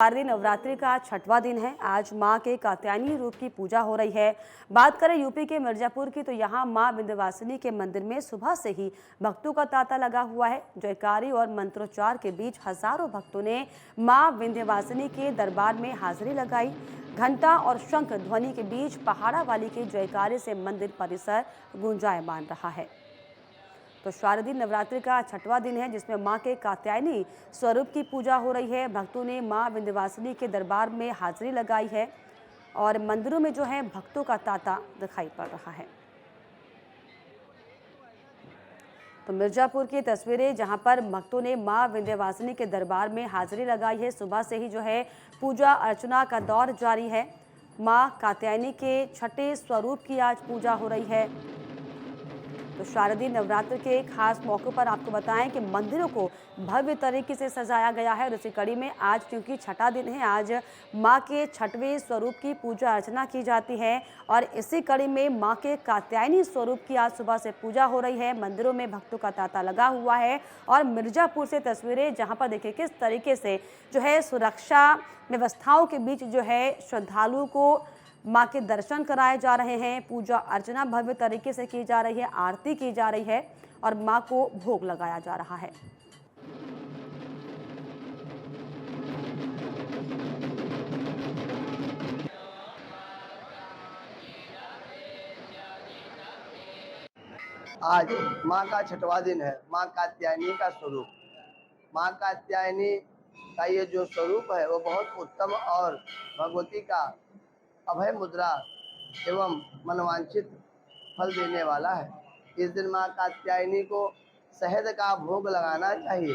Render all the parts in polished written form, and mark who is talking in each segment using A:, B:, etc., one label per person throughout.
A: शारदीय नवरात्रि का छठवां दिन है। आज मां के कात्यायनी रूप की पूजा हो रही है। बात करें यूपी के मिर्जापुर की तो यहां मां विंध्यवासिनी के मंदिर में सुबह से ही भक्तों का तांता लगा हुआ है। जयकारी और मंत्रोच्चार के बीच हजारों भक्तों ने मां विंध्यवासिनी के दरबार में हाजिरी लगाई। घंटा और शंख ध्वनि के बीच पहाड़ा वाली के जयकारे से मंदिर परिसर गुंजायमान रहा है। तो शारदीय नवरात्रि का छठवां दिन है जिसमें मां के कात्यायनी स्वरूप की पूजा हो रही है। भक्तों ने मां विंध्यवासिनी के दरबार में हाजिरी लगाई है और मंदिरों में जो है भक्तों का तांता दिखाई पड़ रहा है। तो मिर्जापुर की तस्वीरें जहां पर भक्तों ने मां विंध्यवासिनी के दरबार में हाजिरी लगाई है। सुबह से ही जो है पूजा अर्चना का दौर जारी है। मां कात्यायनी के छठे स्वरूप की आज पूजा हो रही है। तो शारदीय नवरात्र के खास मौके पर आपको बताएं कि मंदिरों को भव्य तरीके से सजाया गया है और इसी कड़ी में आज क्योंकि छठा दिन है, आज मां के छठवें स्वरूप की पूजा अर्चना की जाती है और इसी कड़ी में मां के कात्यायनी स्वरूप की आज सुबह से पूजा हो रही है। मंदिरों में भक्तों का तांता लगा हुआ है और मिर्जापुर से तस्वीरें जहां पर देखिए किस तरीके से जो है सुरक्षा व्यवस्थाओं के बीच जो है श्रद्धालुओं को मां के दर्शन कराए जा रहे हैं। पूजा अर्चना भव्य तरीके से की जा रही है, आरती की जा रही है और मां को भोग लगाया जा रहा है।
B: आज माँ का छठवां दिन है। माँ कात्यायनी का स्वरूप, माँ कात्यायनी का ये जो स्वरूप है वो बहुत उत्तम और भगवती का अभय मुद्रा एवं मनवांछित फल देने वाला है। इस दिन माँ कात्यायनी को शहद का भोग लगाना चाहिए।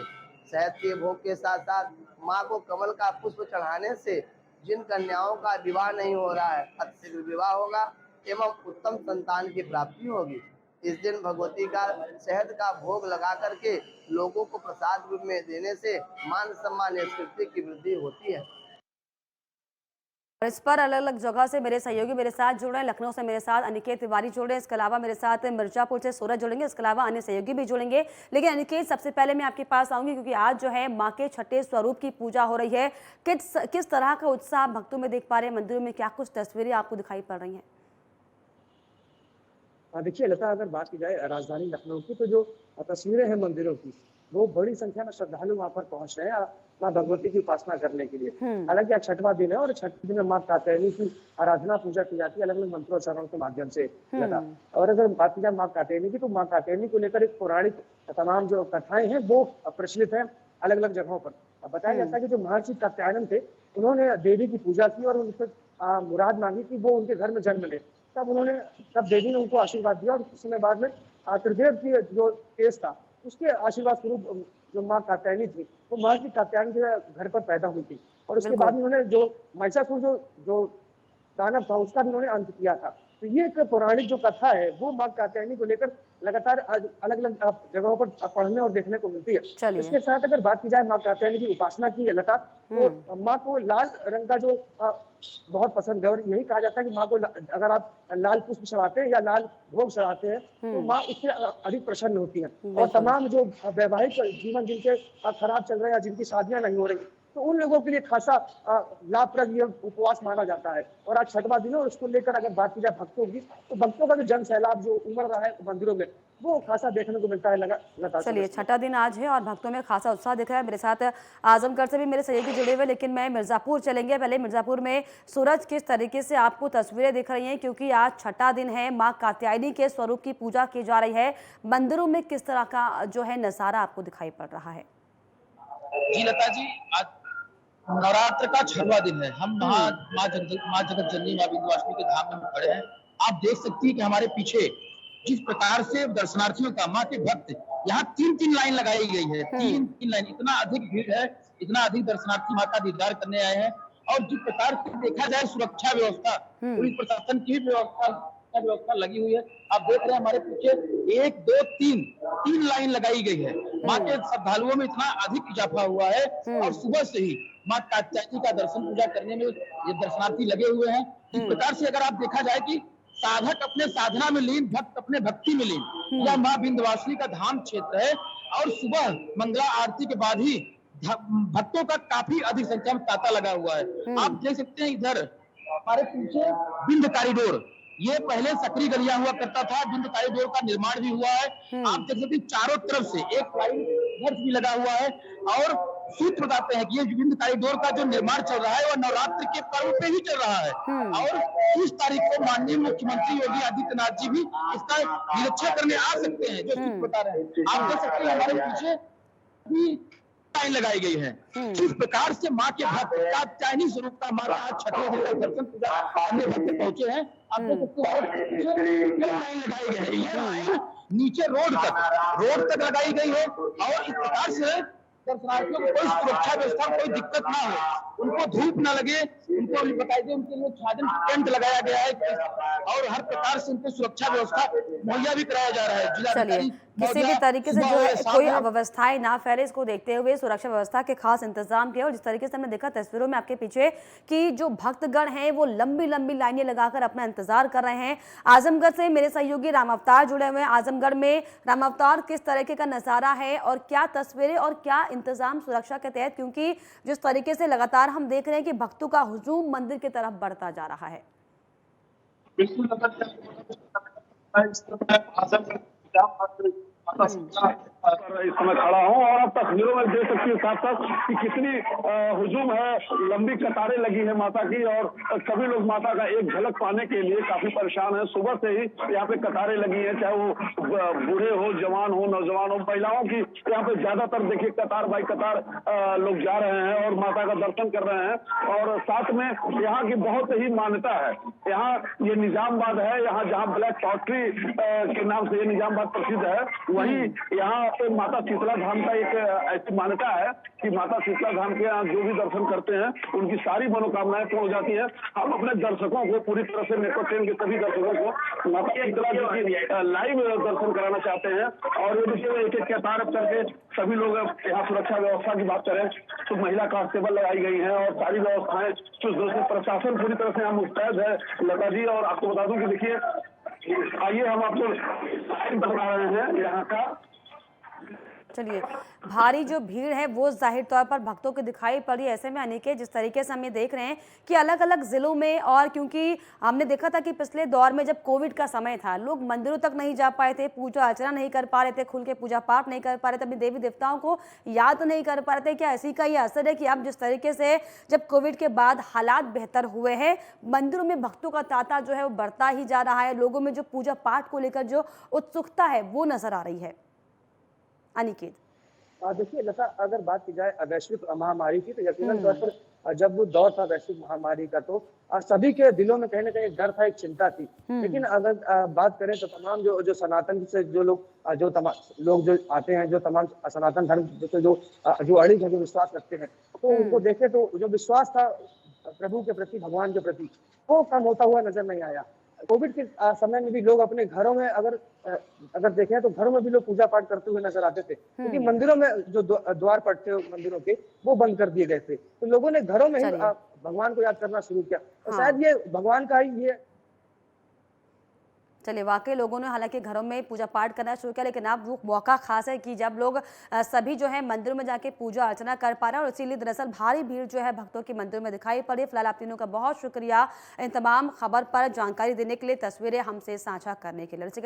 B: शहद के भोग के साथ साथ माँ को कमल का पुष्प चढ़ाने से जिन कन्याओं का विवाह नहीं हो रहा है अतिशीघ्र विवाह होगा एवं उत्तम संतान की प्राप्ति होगी। इस दिन भगवती का शहद का भोग लगा करके लोगों को प्रसाद रूप में देने से मान सम्मान संस्कृति की वृद्धि होती है।
A: इस पर अलग अलग जगह से मेरे सहयोगी मेरे साथ जुड़ रहे हैं। लखनऊ से मेरे साथ अनिकेत तिवारी जुड़ रहे हैं, इसके अलावा मेरे साथ मिर्जापुर से सूरज जुड़ेंगे, इसके अलावा अन्य सहयोगी भी जुड़ेंगे। लेकिन अनिकेत, सबसे पहले मैं आपके पास आऊंगी क्योंकि आज जो है मां के छठे स्वरूप की पूजा हो रही है। किस तरह का उत्साह भक्तों में देख पा रहे हैं? मंदिरों में क्या कुछ तस्वीरें आपको दिखाई पड़ रही हैं?
C: देखिए लता, अगर बात की जाए राजधानी लखनऊ की तो जो तस्वीरें हैं मंदिरों की, वो बड़ी संख्या में श्रद्धालु वहां पर पहुंच रहे हैं माँ भगवती की उपासना करने के लिए। हालांकि आज छठवां दिन है और छठवें दिन में माँ कात्यायनी की आराधना पूजा की जाती है अलग अलग मंत्रोच्चारण के माध्यम से। लता, और अगर बात की जाए माँ कात्यायनी की तो माँ कात्यायनी को लेकर एक पौराणिक तमाम जो कथाएं हैं वो प्रचलित है अलग अलग जगहों पर। बताया जाता है कि जो महर्षि कात्यायन थे उन्होंने देवी की पूजा की और उनसे मुराद मांगी कि वो उनके घर में जन्म ले। तब देवी ने उनको आशीर्वाद दिया और कुछ समय बाद में त्रिदेव की जो केस था उसके आशीर्वाद स्वरूप जो माँ कात्यायनी थी वो महर्षि कात्यायन के घर पर पैदा हुई थी और उसके बाद में उन्होंने जो महिषासुर जो दानव था उसका भी उन्होंने अंत किया था। तो ये एक पौराणिक जो कथा है वो माँ कात्यायनी को लेकर लगातार अलग अलग जगहों पर पढ़ने और देखने को मिलती है। इसके साथ अगर बात की जाए माँ कात्यायनी की उपासना की लता, तो माँ को लाल रंग का जो बहुत पसंद है और यही कहा जाता है कि माँ को अगर आप लाल पुष्प चढ़ाते हैं या लाल भोग चढ़ाते हैं तो माँ उससे अधिक प्रसन्न होती है। और तमाम जो वैवाहिक जीवन जिनके खराब चल रहे हैं या जिनकी शादियां नहीं हो रही तो उन लोगों के लिए खासा लाभप्रद ये उपवास माना जाता है। और आज छठवां दिन है और उसको लेकर अगर बात की जाए भक्तों की तो भक्तों का जो जन सैलाब जो उमड़ रहा है मंदिरों में वो खासा देखने को मिलता है। लगा
A: चलिए, छठा दिन आज है और भक्तों में खासा उत्साह दिख रहा है। मेरे साथ आजमगढ़ से भी मेरे सहयोगी जुड़े हुए, लेकिन मैं मिर्जापुर चलेंगे। पहले मिर्जापुर में सूरज, किस तरीके से आपको तस्वीरें दिख रही हैं क्योंकि आज छठा दिन है, माँ कात्यायनी के स्वरूप की पूजा की जा रही है। मंदिरों में किस तरह का जो है नजारा आपको दिखाई पड़ रहा है?
D: जी लता जी, आज नवरात्र का छठवां दिन है। हम माँ जगत जननी माँ विंध्यवासिनी के धाम में खड़े हैं। आप देख सकती हैं कि हमारे पीछे जिस प्रकार से दर्शनार्थियों का, माँ के भक्त, यहाँ तीन लाइन लगाई गई है। तीन लाइन, इतना अधिक भीड़ है, इतना अधिक दर्शनार्थी माँ का दीदार करने आए हैं। और जिस प्रकार से देखा जाए सुरक्षा व्यवस्था, पुलिस प्रशासन की व्यवस्था लगी हुई है। आप देख रहे हैं हमारे पीछे 1 2 3 लाइन लगाई गई है। माँ के श्रद्धालुओं में इतना अधिक इजाफा हुआ है और सुबह से ही माँ कात्यायनी का दर्शन पूजा करने में ये दर्शनार्थी लगे हुए हैं। इस प्रकार से अगर आप देखा जाए कि साधक अपने साधना में लीन, भक्त अपने भक्ति में लीन, यह माँ विंध्यवासिनी का धाम क्षेत्र है। और सुबह मंगला आरती के बाद ही भक्तों का काफी अधिक संख्या में तांता लगा हुआ है। आप देख सकते हैं इधर हमारे पीछे बिंद कॉरिडोर, ये पहले सकरी गलियां हुआ करता था, बिंद कॉरिडोर का निर्माण भी हुआ है। आप देख सकते हैं चारों तरफ से एक लाइन इधर भी लगा हुआ है और सूत्र बताते हैं कि ये बिंद कॉरिडोर का जो निर्माण चल रहा है वह नवरात्र के पर्व पे ही चल रहा है और 30 तारीख को माननीय मुख्यमंत्री योगी आदित्यनाथ जी भी इसका निरीक्षण करने आ सकते हैं, जो सूत्र बता रहे हैं। आप देख सकते हैं हमारे पीछे भी लाइन लगाई गई है। इस प्रकार से माँ के भक्त कात्यायनी स्वरूप का माँ का छठवें दिन का दर्शन पूजा करने भक्त पहुंचे हैं। आप देख सकते हैं लाइन लगाई गई है, ये लाइन नीचे रोड तक लगाई गई है और इस प्रकार से दर्शनार्थियों को कोई सुरक्षा व्यवस्था कोई दिक्कत ना हो, उनको धूप ना लगे, उनको बताइए उनके लिए छाजन टेंट लगाया गया है और हर प्रकार से उनको सुरक्षा व्यवस्था मुहैया भी कराया जा रहा है।
A: चलिए, किसी भी तरीके से जो है कोई अव्यवस्थाएं ना फैले, इसको देखते हुए सुरक्षा व्यवस्था के खास इंतजाम किए और जिस तरीके से हमने देखा तस्वीरों में आपके पीछे कि जो भक्तगण हैं वो लंबी लंबी लाइनें लगाकर अपना इंतजार कर रहे हैं। आजमगढ़ से मेरे सहयोगी राम अवतार जुड़े हुए हैं। आजमगढ़ में राम अवतार, किस तरीके का नजारा है और क्या तस्वीरें और क्या इंतजाम सुरक्षा के तहत, क्योंकि जिस तरीके से लगातार हम देख रहे हैं कि भक्तों का हुजूम मंदिर की तरफ बढ़ता जा रहा है।
E: बिल्कुल इस समय खड़ा हूँ और आप तस्वीरों में देख सकती है साथ साथ कि कितनी हुजूम है, लंबी कतारें लगी है माता की और सभी लोग माता का एक झलक पाने के लिए काफी परेशान है। सुबह से ही यहाँ पे कतारें लगी हैं, चाहे वो बूढ़े हो, जवान हो, नौजवान हो, महिलाओं की यहाँ पे ज्यादातर देखिए कतार बाई कतार लोग जा रहे हैं और माता का दर्शन कर रहे हैं। और साथ में यहाँ की बहुत ही मान्यता है, यहाँ ये निजामबाद है, यहाँ जहाँ ब्लैक पॉटरी के नाम से ये निजामबाद प्रसिद्ध है, वहीं यहाँ पे माता शीतला धाम का एक ऐसी मान्यता है कि माता शीतला धाम के यहाँ जो भी दर्शन करते हैं उनकी सारी मनोकामनाएं पूर्ण हो जाती हैं। हम अपने दर्शकों को पूरी तरह से मेट्रो ट्रेन के सभी दर्शकों को माता शीतला जी की लाइव दर्शन कराना चाहते हैं और ये देखिए एक एक कतार करके सभी लोग यहाँ सुरक्षा व्यवस्था की बात करें तो महिला कांस्टेबल लगाई गई है और सारी व्यवस्थाएं चुस्त, प्रशासन पूरी तरह से यहाँ मुस्तैद है लता जी। और आपको बता दूं कि देखिए, आइए हम आपको बता रहे हैं यहाँ का।
A: चलिए, भारी जो भीड़ है वो जाहिर तौर पर भक्तों की दिखाई पड़ी। ऐसे में अनेके जिस तरीके से हम ये देख रहे हैं कि अलग अलग जिलों में, और क्योंकि हमने देखा था कि पिछले दौर में जब कोविड का समय था, लोग मंदिरों तक नहीं जा पाए थे, पूजा अर्चना नहीं कर पा रहे थे, खुल के पूजा पाठ नहीं कर पा रहे थे, अपने देवी देवताओं को याद नहीं कर पा रहे थे। क्या इसी का ये असर है कि अब जिस तरीके से जब कोविड के बाद हालात बेहतर हुए हैं, मंदिरों में भक्तों का तांता जो है वो बढ़ता ही जा रहा है, लोगों में जो पूजा पाठ को लेकर जो उत्सुकता है वो नजर आ रही है। अनिकेत,
C: देखिए लता, अगर बात की जाए वैश्विक महामारी की, तो यकीनन तौर पर जब वो दौर था वैश्विक महामारी का, तो सभी के दिलों में कहीं ना कहीं एक डर था, एक चिंता थी। लेकिन अगर बात करें तो तमाम जो सनातन से जो लोग जो आते हैं, जो तमाम सनातन धर्म जो अड़ी है, जो विश्वास रखते हैं, तो उनको देखे तो जो विश्वास था प्रभु के प्रति, भगवान के प्रति, वो कम होता हुआ नजर नहीं आया। कोविड के समय में भी लोग अपने घरों में अगर देखें तो घरों में भी लोग पूजा पाठ करते हुए नजर आते थे, क्योंकि मंदिरों में जो द्वार पट्टे मंदिरों के वो बंद कर दिए गए थे, तो लोगों ने घरों में ही भगवान को याद करना शुरू किया। तो शायद ये भगवान का ही ये
A: चलिए, वाकई लोगों ने हालांकि घरों में पूजा पाठ करना शुरू किया, लेकिन अब वो मौका खास है कि जब लोग सभी जो है मंदिरों में जाके पूजा अर्चना कर पा रहे हैं और इसीलिए दरअसल भारी भीड़ जो है भक्तों की मंदिरों में दिखाई पड़ी। फिलहाल आप तीनों का बहुत शुक्रिया इन तमाम खबर पर जानकारी देने के लिए, तस्वीरें हमसे साझा करने के लिए।